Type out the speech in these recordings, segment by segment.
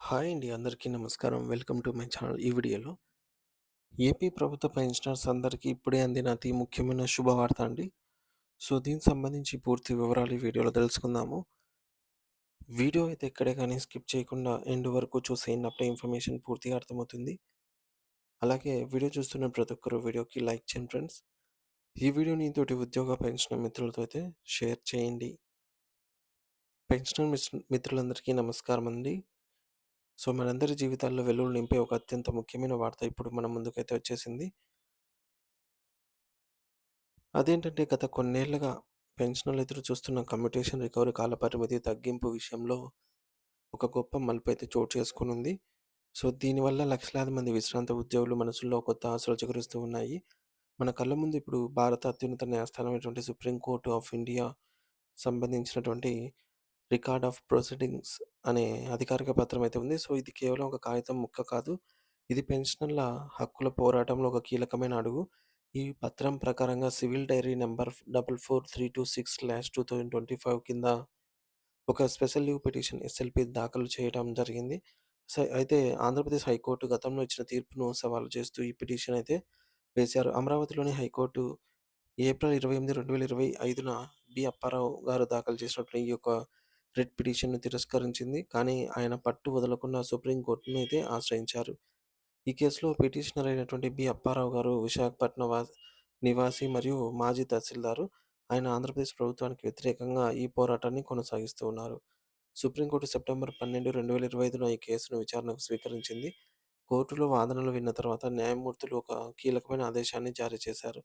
Hi అండి. అందరికీ నమస్కారం. Welcome to my channel. ఈ వీడియోలో ఏపీ ప్రభుత్వ పెన్షనర్స్ అందరికీ ఇప్పుడే అందిన అతి ముఖ్యమైన శుభవార్త అండి. సో, దీనికి సంబంధించి పూర్తి వివరాలు ఈ వీడియోలో తెలుసుకుందాము. వీడియో అయితే ఎక్కడే గానీ స్కిప్ చేయకుండా ఎండ్ వరకు చూసేయండి. అప్పుడే ఇన్ఫర్మేషన్ పూర్తిగా అర్థమవుతుంది. అలాగే వీడియో చూస్తున్న ప్రతి ఒక్కరు వీడియోకి లైక్ చేయండి ఫ్రెండ్స్. ఈ వీడియోని తోటి ఉద్యోగ పెన్షనర్ మిత్రులతో అయితే షేర్ చేయండి. పెన్షనర్ మిత్రులందరికీ నమస్కారం అండి. సో, మనందరి జీవితాల్లో వెలుగులు నింపే ఒక అత్యంత ముఖ్యమైన వార్త ఇప్పుడు మన ముందుకైతే వచ్చేసింది. అదేంటంటే గత కొన్నేళ్లుగా పెన్షనర్లు ఎదురు చూస్తున్న కమ్యూటేషన్ రికవరీ కాలపరిమితి తగ్గింపు విషయంలో ఒక గొప్ప మలుపైతే చోటు చేసుకునుంది. సో, దీనివల్ల లక్షలాది మంది విశ్రాంత ఉద్యోగుల మనసుల్లో కొత్త ఆశలు చిగురిస్తూ ఉన్నాయి. మన కళ్ళ ముందు ఇప్పుడు భారత అత్యున్నత న్యాయస్థానమైనటువంటి సుప్రీం కోర్ట్ ఆఫ్ ఇండియా సంబంధించినటువంటి రికార్డ్ ఆఫ్ ప్రొసీడింగ్స్ అనే అధికారిక పత్రం అయితే ఉంది. సో, ఇది కేవలం ఒక కాగితం ముక్క కాదు. ఇది పెన్షనర్ల హక్కుల పోరాటంలో ఒక కీలకమైన అడుగు. ఈ పత్రం ప్రకారంగా సివిల్ డైరీ నంబర్ 44326/2025 కింద ఒక స్పెషల్ లీవ్ పిటిషన్ ఎస్ఎల్‌పి దాఖలు చేయడం జరిగింది. అయితే ఆంధ్రప్రదేశ్ హైకోర్టు గతంలో ఇచ్చిన తీర్పును సవాలు చేస్తూ ఈ పిటిషన్ అయితే వేశారు. అమరావతిలోని హైకోర్టు ఏప్రిల్ 28, 2025న అప్పారావు గారు దాఖలు చేసినటువంటి ఈ యొక్క రిట్ పిటిషన్‌ను తిరస్కరించింది. కానీ ఆయన పట్టు వదలకుండా సుప్రీం కోర్టుని అయితే ఆశ్రయించారు. ఈ కేసులో పిటిషనర్ అయినటువంటి అప్పారావు గారు విశాఖపట్నం నివాసి మరియు మాజీ తహసీల్దారు. ఆయన ఆంధ్రప్రదేశ్ ప్రభుత్వానికి వ్యతిరేకంగా ఈ పోరాటాన్ని కొనసాగిస్తూ ఉన్నారు. సుప్రీంకోర్టు సెప్టెంబర్ 12, 2025న ఈ కేసును విచారణకు స్వీకరించింది. కోర్టులో వాదనలు విన్న తర్వాత న్యాయమూర్తులు ఒక కీలకమైన ఆదేశాన్ని జారీ చేశారు.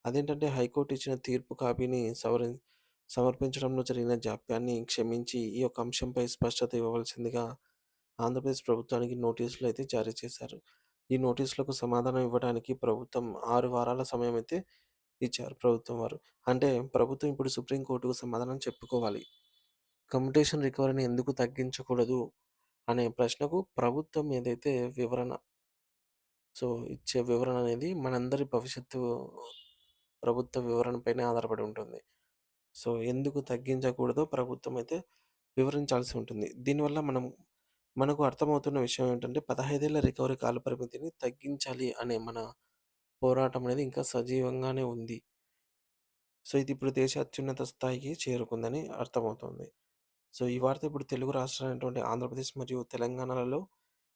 అదేంటంటే హైకోర్టు ఇచ్చిన తీర్పు కాపీని సమర్పించడంలో జరిగిన జాప్యాన్ని క్షమించి ఈ యొక్క అంశంపై స్పష్టత ఇవ్వవలసిందిగా ఆంధ్రప్రదేశ్ ప్రభుత్వానికి నోటీసులు అయితే జారీ చేశారు. ఈ నోటీసులకు సమాధానం ఇవ్వడానికి ప్రభుత్వం 6 వారాల సమయం అయితే ఇచ్చారు ప్రభుత్వం వారు. అంటే ప్రభుత్వం ఇప్పుడు సుప్రీం కోర్టుకు సమాధానం చెప్పుకోవాలి. కమ్యుటేషన్ రికవరీని ఎందుకు తగ్గించకూడదు అనే ప్రశ్నకు ప్రభుత్వం ఏదైతే వివరణ సో, ఇచ్చే వివరణ అనేది మనందరి భవిష్యత్తు ప్రభుత్వ వివరణ పైనే ఆధారపడి ఉంటుంది. సో, ఎందుకు తగ్గించకూడదో ప్రభుత్వం అయితే వివరించాల్సి ఉంటుంది. దీనివల్ల మనకు అర్థమవుతున్న విషయం ఏంటంటే 15 ఏళ్ల రికవరీ కాలపరిమితిని తగ్గించాలి అనే మన పోరాటం అనేది ఇంకా సజీవంగానే ఉంది. సో, ఇది ఇప్పుడు దేశ అత్యున్నత స్థాయికి చేరుకుందని అర్థమవుతుంది. సో, ఈ వార్త ఇప్పుడు తెలుగు రాష్ట్రాలైనటువంటి ఆంధ్రప్రదేశ్ మరియు తెలంగాణలలో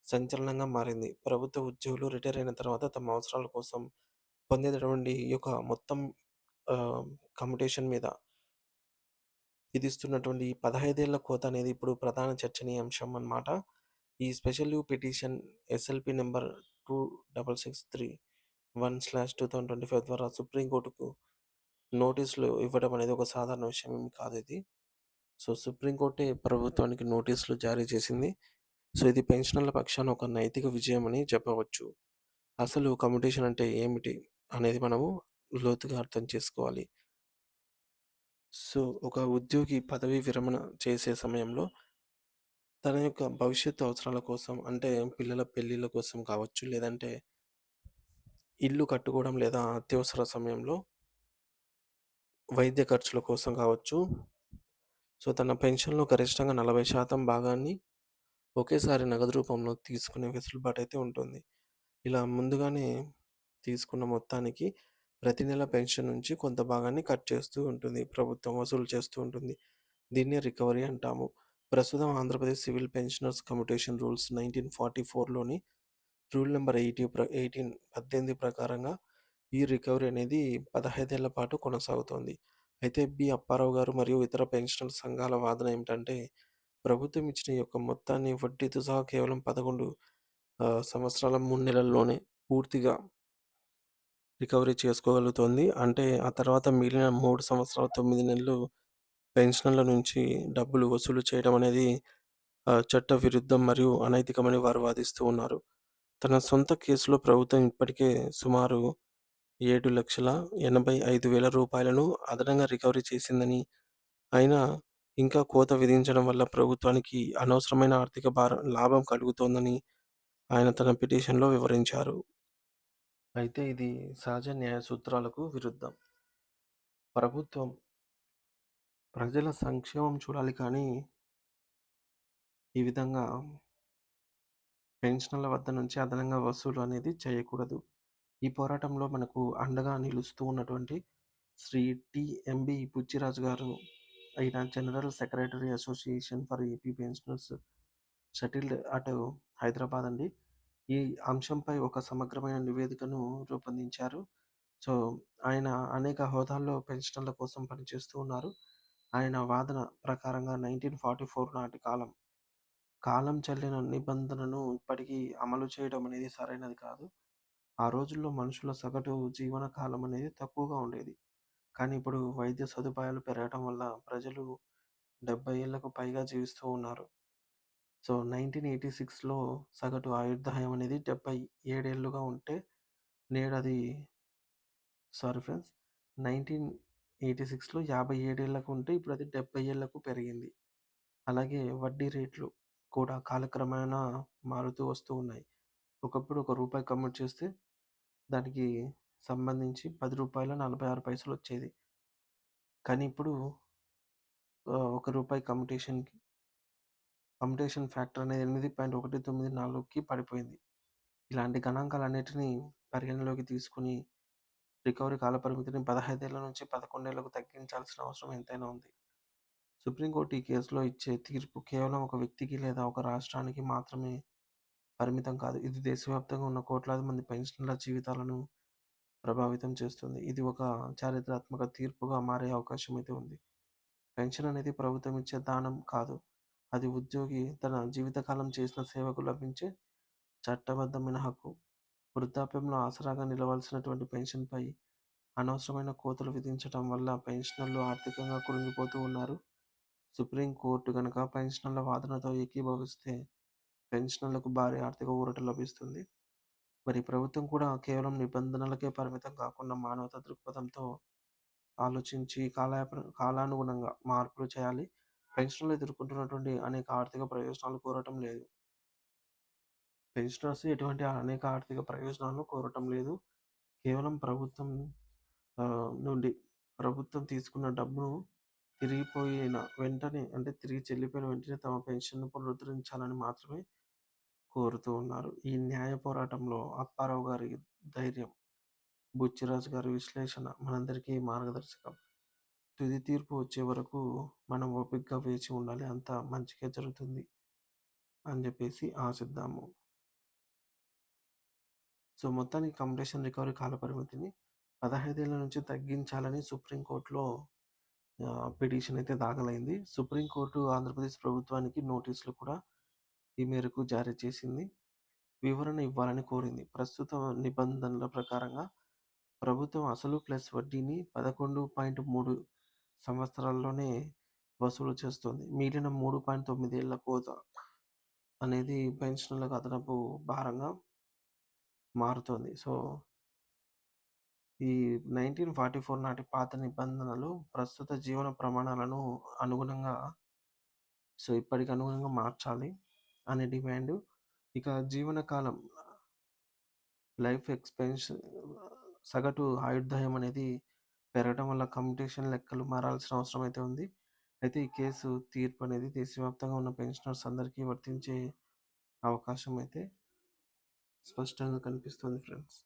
సంచలనంగా మారింది. ప్రభుత్వ ఉద్యోగులు రిటైర్ అయిన తర్వాత తమ అవసరాల కోసం పొందేటటువంటి ఈ యొక్క మొత్తం ఆహ్, కమ్యుటేషన్ మీద విధిస్తున్నటువంటి ఈ 15 ఏళ్ల కోత అనేది ఇప్పుడు ప్రధాన చర్చనీయాంశం అన్నమాట. ఈ special leave petition SLP number 2661/2025 ద్వారా సుప్రీం కోర్టుకు నోటీసులు ఇవ్వడం అనేది ఒక సాధారణ విషయం ఏమి కాదు ఇది. సో, సుప్రీం కోర్టే ప్రభుత్వానికి నోటీసులు జారీ చేసింది. సో, ఇది పెన్షనర్ల పక్షాన ఒక నైతిక విజయం అని చెప్పవచ్చు. అసలు కమ్యుటేషన్ అంటే ఏమిటి అనేది మనము లోతుగా అర్థం చేసుకోవాలి. సో, ఒక ఉద్యోగి పదవీ విరమణ చేసే సమయంలో తన యొక్క భవిష్యత్తు అవసరాల కోసం అంటే పిల్లల పెళ్ళిళ్ళ కోసం కావచ్చు, లేదంటే ఇల్లు కట్టుకోవడం లేదా అత్యవసర సమయంలో వైద్య ఖర్చుల కోసం కావచ్చు. సో, తన పెన్షన్‌లో గరిష్టంగా 40% భాగాన్ని ఒకేసారి నగదు రూపంలో తీసుకునే వెసులుబాటైతే ఉంటుంది. ఇలా ముందుగానే తీసుకున్న మొత్తానికి ప్రతి నెల పెన్షన్ నుంచి కొంత భాగాన్ని కట్ చేస్తూ ఉంటుంది. ప్రభుత్వం వసూలు చేస్తూ ఉంటుంది. దీన్నే రికవరీ అంటాము. ప్రస్తుతం Andhra Pradesh civil pensioners commutation rules 1944లోని రూల్ నంబర్ 18 ప్రకారంగా ఈ రికవరీ అనేది 15 ఏళ్ల పాటు కొనసాగుతోంది. అయితే అప్పారావు గారు మరియు ఇతర పెన్షనర్ సంఘాల వాదన ఏమిటంటే, ప్రభుత్వం ఇచ్చిన ఈ యొక్క మొత్తాన్ని వడ్డీతో సహా కేవలం 11 సంవత్సరాల 3 నెలల్లోనే పూర్తిగా రికవరీ చేసుకోగలుగుతోంది. అంటే ఆ తర్వాత మిగిలిన 3 సంవత్సరాల 9 నెలలు పెన్షనర్ల నుంచి డబ్బులు వసూలు చేయడం అనేది చట్టవిరుద్ధం మరియు అనైతికమని వారు వాదిస్తూ ఉన్నారు. తన సొంత కేసులో ప్రభుత్వం ఇప్పటికే సుమారు రూ. 7,85,000 అదనంగా రికవరీ చేసిందని, అయినా ఇంకా కోత విధించడం వల్ల ప్రభుత్వానికి అనవసరమైన ఆర్థిక లాభం కలుగుతోందని ఆయన తన పిటిషన్‌లో వివరించారు. అయితే ఇది సహజ న్యాయ సూత్రాలకు విరుద్ధం. ప్రభుత్వం ప్రజల సంక్షేమం చూడాలి కానీ, ఈ విధంగా పెన్షనర్ల వద్ద నుంచి అదనంగా వసూలు అనేది చేయకూడదు. ఈ పోరాటంలో మనకు అండగా నిలుస్తూ ఉన్నటువంటి శ్రీ టి.ఎం.బి. బుచ్చిరాజు గారు, ఆయన general secretary association for AP pensioners settled అటు హైదరాబాద్ అండి. ఈ అంశంపై ఒక సమగ్రమైన నివేదికను రూపొందించారు. సో, ఆయన అనేక హోదాల్లో పెన్షనర్ల కోసం పనిచేస్తూ ఉన్నారు. ఆయన వాదన ప్రకారంగా 1944 నాటి కాలం చెల్లిన నిబంధనను ఇప్పటికీ అమలు చేయడం అనేది సరైనది కాదు. ఆ రోజుల్లో మనుషుల సగటు జీవన కాలం అనేది తక్కువగా ఉండేది. కానీ ఇప్పుడు వైద్య సదుపాయాలు పెరగటం వల్ల ప్రజలు 70 ఏళ్లకు పైగా జీవిస్తూ ఉన్నారు. సో, 1986లో సగటు ఆయుర్దాయం అనేది 77 ఏళ్లుగా ఉంటే నేడది సారీ ఫ్రెండ్స్ 1986లో 57 ఏళ్లకు ఉంటే ఇప్పుడది 70 ఏళ్లకు పెరిగింది. అలాగే వడ్డీ రేట్లు కూడా కాలక్రమేణా మారుతూ వస్తూ ఉన్నాయి. ఒకప్పుడు రూ. 1 కమ్ముట్ చేస్తే దానికి సంబంధించి రూ. 10.46 వచ్చేది. కానీ ఇప్పుడు రూ. 1 కమ్యుటేషన్ ఫ్యాక్టర్ అనేది 8.194కి పడిపోయింది. ఇలాంటి గణాంకాలన్నిటిని పరిగణనలోకి తీసుకొని రికవరీ కాలపరిమితిని 15 ఏళ్ల నుంచి 11 ఏళ్లకు తగ్గించాల్సిన అవసరం ఎంతైనా ఉంది. సుప్రీంకోర్టు ఈ కేసులో ఇచ్చే తీర్పు కేవలం ఒక వ్యక్తికి లేదా ఒక రాష్ట్రానికి మాత్రమే పరిమితం కాదు. ఇది దేశవ్యాప్తంగా ఉన్న కోట్లాది మంది పెన్షనర్ల జీవితాలను ప్రభావితం చేస్తుంది. ఇది ఒక చారిత్రాత్మక తీర్పుగా మారే అవకాశం అయితే ఉంది. పెన్షన్ అనేది ప్రభుత్వం ఇచ్చే దానం కాదు. అది ఉద్యోగి తన జీవితకాలం చేసిన సేవకు లభించే చట్టబద్ధమైన హక్కు. వృద్ధాప్యంలో ఆసరాగా నిలవాల్సినటువంటి పెన్షన్‌పై అనవసరమైన కోతలు విధించటం వల్ల పెన్షనర్లు ఆర్థికంగా కృంగిపోతూ ఉన్నారు. సుప్రీం కోర్టు గనక పెన్షనర్ల వాదనతో ఏకీభవిస్తే పెన్షనర్లకు భారీ ఆర్థిక ఊరట లభిస్తుంది. మరి ప్రభుత్వం కూడా కేవలం నిబంధనలకే పరిమితం కాకుండా మానవతా దృక్పథంతో ఆలోచించి కాలానుగుణంగా మార్పులు చేయాలి. పెన్షనర్లు ఎదుర్కొంటున్నటువంటి అనేక ఆర్థిక ప్రయోజనాలు కోరటం లేదు. పెన్షనర్స్ ఎటువంటి అనేక ఆర్థిక ప్రయోజనాలను కోరటం లేదు. కేవలం నుండి ప్రభుత్వం తీసుకున్న డబ్బును తిరిగిపోయిన వెంటనే అంటే తిరిగి చెల్లిపోయిన వెంటనే తమ పెన్షన్‌ను పునరుద్ధరించాలని మాత్రమే కోరుతూ ఉన్నారు. ఈ న్యాయ పోరాటంలో అప్పారావు గారి ధైర్యం, బుచ్చిరాజు గారి విశ్లేషణ మనందరికీ మార్గదర్శకం. తుది తీర్పు వచ్చే వరకు మనం ఓపికగా వేచి ఉండాలి. అంతా మంచికే జరుగుతుంది అని జెప్పేసి ఆశిద్దాము. సో, మొత్తానికి కాంపిటీషన్ రికవరీ కాలపరిమితిని 15 ఏళ్ల నుంచి తగ్గించాలని సుప్రీం కోర్ట్‌లో పిటిషన్ అయితే దాఖలైంది. సుప్రీం కోర్టు ఆంధ్రప్రదేశ్ ప్రభుత్వానికి నోటీసులు కూడా ఈ మేరకు జారీ చేసింది. వివరణ ఇవ్వాలని కోరింది. ప్రస్తుత నిబంధనల ప్రకారంగా ప్రభుత్వం అసలు ప్లస్ వడ్డీని 11.3 సంవత్సరాల్లోనే వసూలు చేస్తుంది. మిగిలిన 3.9 ఏళ్ల కోత అనేది పెన్షనర్లకు అదనపు భారంగా మారుతోంది. సో, ఈ 1944 నాటి పాత నిబంధనలు ప్రస్తుత జీవన ప్రమాణాలను అనుగుణంగా ఇప్పటికి అనుగుణంగా మార్చాలి అనే డిమాండు. ఇక జీవనకాలం లైఫ్ ఎక్స్‌పెన్షన్ సగటు ఆయుర్దాయం అనేది పెరగడం వల్ల కమ్యుటేషన్ లెక్కలు మారాల్సిన అవసరం అయితే ఉంది. అయితే ఈ కేసు తీర్పు అనేది దేశవ్యాప్తంగా ఉన్న పెన్షనర్స్ అందరికీ వర్తించే అవకాశం అయితే స్పష్టంగా కనిపిస్తుంది ఫ్రెండ్స్.